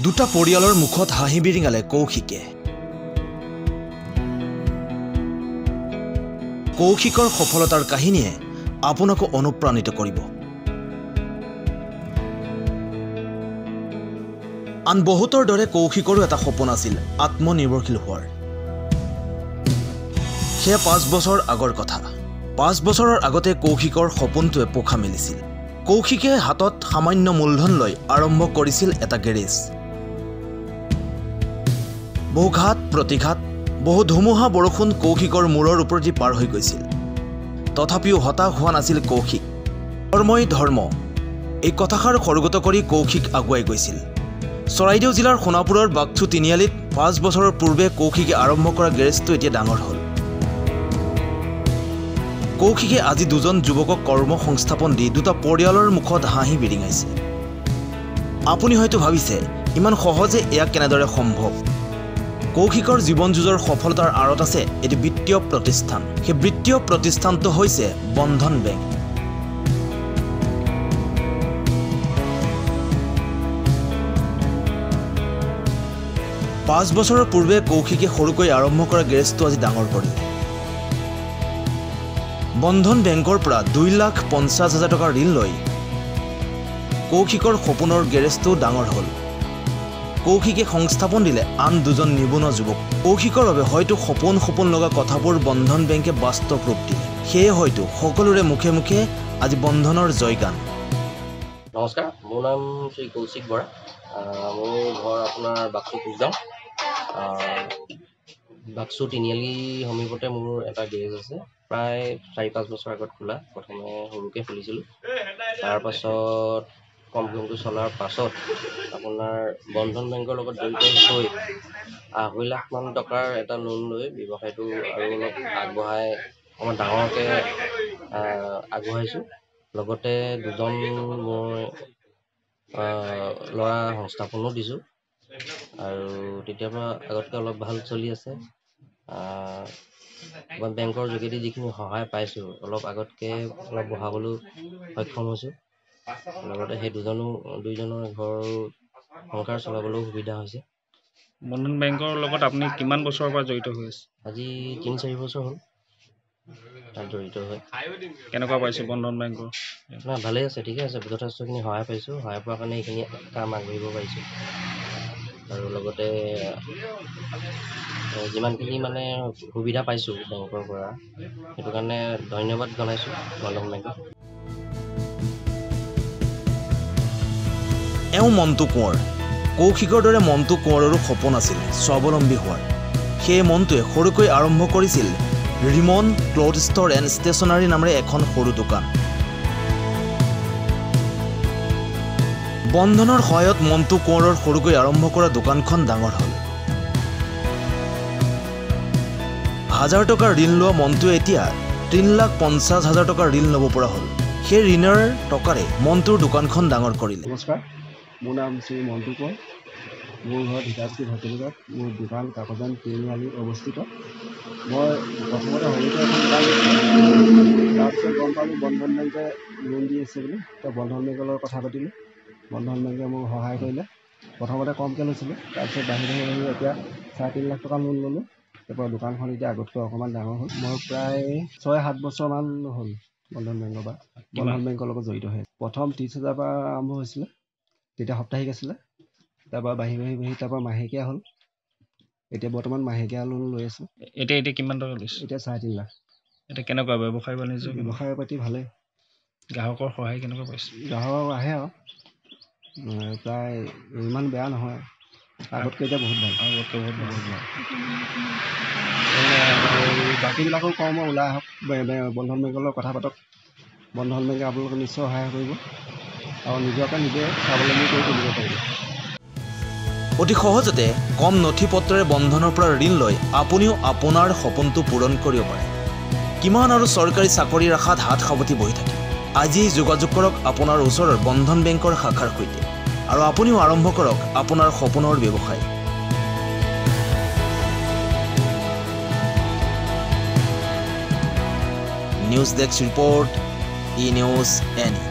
দুটা পৰিয়ালৰ মুখত হাঁহি বিৰিঙালে কৌশিকে। কৌশিকৰ সফলতাৰ কাহিনীয়ে আপোনাকো অনুপ্ৰাণিত কৰিব। আন বহুতৰ দৰে কৌশিকৰো এটা সপোন আছিল আত্মনিৰ্ভৰশীল হোৱাৰ। সেয়া 5 বছৰ আগৰ কথা। 5 বছৰৰ আগতে কৌশিকৰ সপোনটোৱে পোখা মেলিছিল। কৌশিকে হাতত সামান্য মূলধন লৈ আৰম্ভ কৰিছিল এটা গেৰেজ। বহু ঘাট প্ৰতিঘাত, বহু ধুমুহা বৰষুণ কৌশিকৰ মূৰৰ ওপৰেদি পাৰ হৈ গৈছিল। তথাপিও হতাশ হোৱা নাছিল কৌশিক। কৰ্মই ধৰ্ম এই কথাষাৰ সৰ্গত কৰি কৌশিক আগুৱাই গৈছিল। চৰাইদেউ জিলাৰ সোণাপুৰৰ বাক্সু তিনিআলিত 5 বছৰৰ পূৰ্বে কৌশিকে আৰম্ভ কৰা গেৰেজটো এতিয়া ডাঙৰ হ'ল। কৌশিকে আজি 2জন যুৱকক কৰ্মসংস্থাপন দি দুটা পৰিয়ালৰ মুখত হাঁহি বিৰিঙাইছে। আপুনি হয়তো ভাবিছে ইমান সহজে এয়া কেনেদৰে সম্ভৱ। কৌশিকৰ জীৱন যুঁজৰ সফলতাৰ আঁৰত আছে এটি বিত্তীয় প্ৰতিষ্ঠান। সেই বিত্তীয় প্ৰতিষ্ঠানটো হৈছে বন্ধন বেংক। পাঁচ বছৰৰ পূৰ্বে কৌশিকে সৰুকৈ আৰম্ভ কৰা গেৰেজটো আজি ডাঙৰ কৰিলে। বন্ধন বেংকৰ পৰা 2,50,000 টকাৰ ঋণ লৈ কৌশিকৰ সপোনৰ গেৰেজটো ডাঙৰ হ'ল। কৌশিকে সংস্থাপন দিলে আন 2জন নিবনুৱা যুৱক। কৌশিকৰ বাবে হয়তো সপোন লগা কথাবোৰ বন্ধন বেংকে বাস্তৱ ৰূপ দিলে। সেয়ে হয়তো সকলোৰে মুখে মুখে আজি বন্ধনৰ জয়গান। নমস্কাৰ, মোৰ নাম শ্ৰী কৌশিক বৰা। মোৰ ঘৰ আপোনাৰ বাক্সু কুচগাঁও। বাক্সু তিনিআলি সমীপতে মোৰ এটা গেৰেজ আছে। প্ৰায় 4-5 বছৰ আগত খোলা। প্ৰথমে সৰুকৈ খুলিছিলোঁ। তাৰপাছত কোম্পানীটো চলাৰ পাছত আপোনাৰ বন্ধন বেংকৰ লগত জড়িত হৈ 2.5 লাখমান টকাৰ এটা লোন লৈ ব্যৱসায়টো আৰু অলপ আগবঢ়াই অকণমান ডাঙৰকৈ আগবঢ়াইছোঁ। লগতে 2জন মই ল'ৰা সংস্থাপনো দিছোঁ আৰু তেতিয়াৰ পৰা আগতকৈ অলপ ভাল চলি আছে। বেংকৰ যোগেদি যিখিনি সহায় পাইছোঁ অলপ আগতকৈ অলপ বঢ়াবলৈ সক্ষম হৈছোঁ। লগতে সেই দুইজনৰ ঘৰ সংসাৰ চলাবলৈও সুবিধা হৈছে। বন্ধন বেংকৰ লগত আপুনি কিমান বছৰৰ পৰা জড়িত হৈ আছে? আজি 3-4 বছৰ হ'ল তাত জড়িত হৈ। কেনেকুৱা পাইছে বন্ধন বেংকৰ? নাই, ভালেই আছে, ঠিকে আছে। যথেষ্টখিনি সহায় পাইছোঁ। সহায় পোৱাৰ কাৰণে এইখিনি কাম আগবাঢ়িব পাৰিছোঁ আৰু লগতে যিমানখিনি মানে সুবিধা পাইছোঁ বেংকৰ পৰা, সেইটো কাৰণে ধন্যবাদ জনাইছোঁ বন্ধন বেংকক। এওঁ মণ্টু কোঁৱৰ। কৌশিকৰ দৰে মণ্টু কোঁৱৰৰো সপোন আছিল স্বাৱলম্বী হোৱাৰ। সেই মনটোৱে সৰুকৈ আৰম্ভ কৰিছিল Rimon cloth store and stationery নামেৰে এখন সৰু দোকান। বন্ধনৰ সহায়ত মণ্টু কোঁৱৰৰ সৰুকৈ আৰম্ভ কৰা দোকানখন ডাঙৰ হ'ল। 1,000 টকাৰ ঋণ লোৱা মণ্টুৱে এতিয়া 3,50,000 টকাৰ ঋণ ল'ব পৰা হ'ল। সেই ঋণৰ টকাৰে মণ্টুৰ দোকানখন ডাঙৰ কৰিলে। নমস্কাৰ, মোৰ নাম শ্ৰী মণ্টু কোঁৱৰ। মোৰ ঘৰ ঢিকাজুলি ভতিলিগাঁৱত। মোৰ দোকান কাকজান তিনিআলিত অৱস্থিত। মই প্ৰথমতে সৰুকৈ এখন দোকান দিছিলোঁ। তাৰপিছত গম পালোঁ বন্ধন বেংকে লোন দি আছে বুলি। তো বন্ধন বেংকৰ লগত কথা পাতিলোঁ। বন্ধন বেংকে মোক সহায় কৰিলে। প্ৰথমতে কমকৈ লৈছিলোঁ, তাৰপিছত বাঢ়ি এতিয়া 3.5 লাখ টকা লোন ল'লোঁ। তাৰপৰা দোকানখন এতিয়া আগতকৈ অকণমান ডাঙৰ হ'ল। মই প্ৰায় 6-7 বছৰমান হ'ল বন্ধন বেংকৰ লগত জড়িত হৈ। প্ৰথম 30,000 পৰা আৰম্ভ হৈছিলে, তেতিয়া সাপ্তাহিক আছিলে। তাৰপৰা বাঢ়ি তাৰপৰা মাহেকীয়া হ'ল। এতিয়া বৰ্তমান মাহেকীয়া লোন লৈ আছোঁ। এতিয়া কিমান টকা লৈছে? এতিয়া 3.5 লাখ। এতিয়া কেনেকুৱা ব্যৱসায় বাণিজ্য? ব্যৱসায় পাতি ভালেই। গ্ৰাহকৰ সহায় কেনেকুৱা পাইছে? গ্ৰাহক আহে আৰু প্ৰায় ইমান বেয়া নহয়। আগতকৈ এতিয়া বহুত ভাল। বাকীবিলাকো কওঁ মই ওলাই আহক, বন্ধন বেংকৰ লগত কথা পাতক। বন্ধন বেংকে আপোনালোকক নিশ্চয় সহায় কৰিব আৰু নিজকে নিজে স্বাৱলম্বী কৰি তুলিব পাৰিব। অতি সহজতে কম নথি পত্ৰেৰে বন্ধনৰ পৰা ঋণ লৈ আপুনিও আপোনাৰ সপোনটো পূৰণ কৰিব পাৰে। কিমান আৰু চৰকাৰী চাকৰিৰ আশাত হাত সাৱটি বহি থাকে। আজি যোগাযোগ কৰক আপোনাৰ ওচৰৰ বন্ধন বেংকৰ শাখাৰ সৈতে আৰু আপুনিও আৰম্ভ কৰক আপোনাৰ সপোনৰ ব্যৱসায়। নিউজ ডেস্ক ৰিপৰ্ট, ই নিউজ এনি।